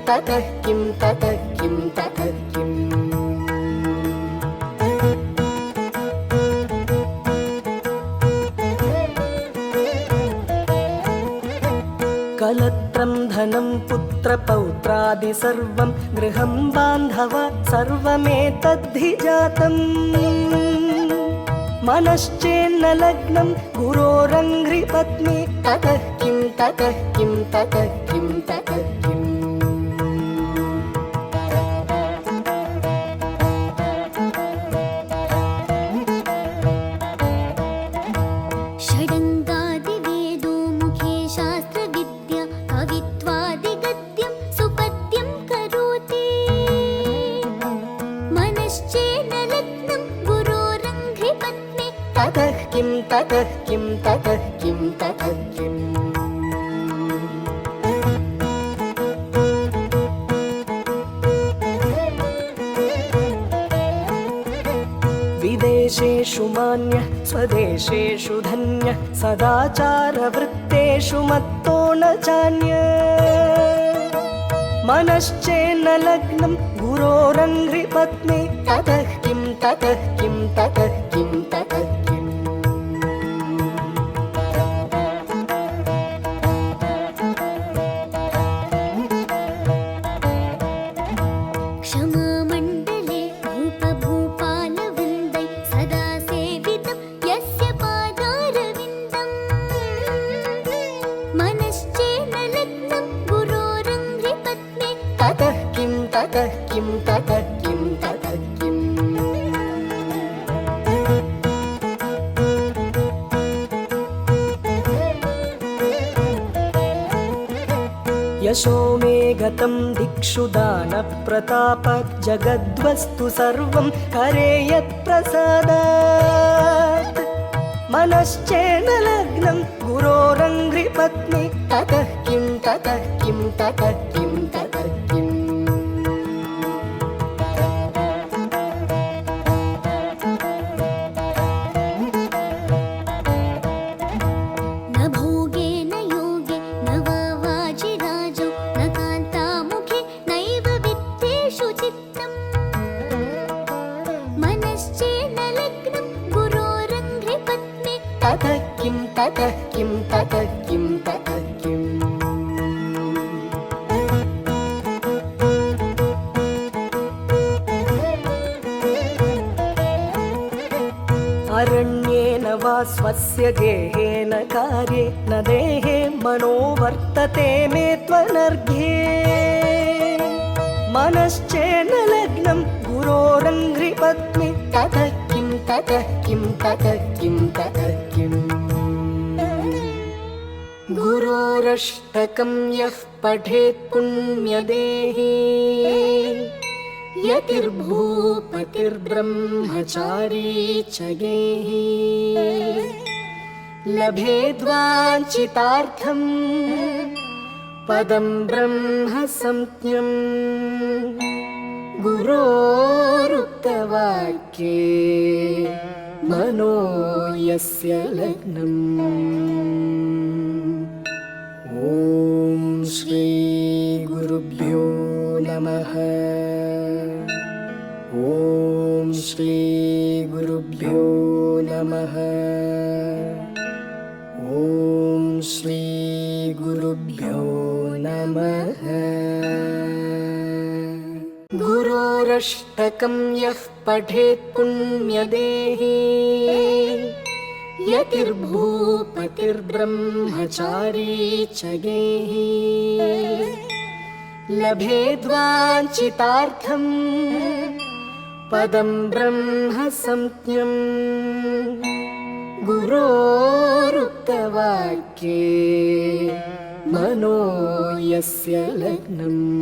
ततः किं ततः किं ततः किम् कलत्रं धनं पुत्रपौत्रादि सर्वं गृहं बान्धव सर्वमेतद्धि जातम् मनश्चेन्न लग्नं गुरोरङ्घ्रिपत्नी ततः किं ततः किं ततः किं ततः किम् षडङ्गादिवेदो मुखे शास्त्रविद्या कवित्वादिगद्यं सुपद्यं करोति मनश्चेन्न लग्नं गुरोरङ्घ्रिपत्नी ततः किं ततः किं ततः किं ततः किम् विदेशेषु मान्यः स्वदेशेषु धन्यः सदाचारवृत्तेषु मत्तो न चान्यः मनश्चेन्न लग्नं गुरोरङ्घ्रिपत्नी ततः किं ततः किं ततः किं ततः किम् क्षमामण्डले भूपभूपालवृन्दै सदा सेवितं यस्य पादारविन्दम् मनश्चेन्न लग्नं गुरोरङ्घ्रिपत्नी ततः किं ततः किं ततः किं ततः किम् यशो मे गतं दिक्षु दानप्रतापात् जगद्वस्तु सर्वं करे यत्प्रसादात् मनश्चेन्न लग्नं गुरोरङ्घ्रिपत्नी ततः किं ततः किं ततः किं ततः किम् न भोगे न योगे न वा वाजिराजो न कान्तामुखे नैव वित्तेषु चित्तम् मनश्चेन्न लग्नं गुरोरङ्घ्रिपत्नी ततः किं ततः किं ततः किं ततः किम् अरण्येन वा स्वस्य गेहेन कार्ये न देहे मनो वर्तते मे त्वनर्घ्ये मनश्चेन्न लग्नं गुरोरङ्घ्रिपत्नी ततः किं ततः किं ततः किं ततः किम् गुरोरष्टकं यः पठेत् पुण्यदेही यतिर्भूपतिर्ब्रह्मचारी च गेही लभेद्वाञ्छितार्थं पदं ब्रह्म संज्ञं गुरोरुक्तवाक्ये मनो यस्य लग्नम् ॐ श्री गुरुभ्यो नमः ॐ श्री गुरुभ्यो नमः ॐ श्री गुरुभ्यो नमः गुरोरष्टकं यः पठेत् पुण्यदेही यतिर्भूपतिर्ब्रह्मचारी च गेही लभेद्वाञ्छितार्थं पदं ब्रह्म संज्ञं गुरोरुक्तवाक्ये मनो यस्य लग्नम्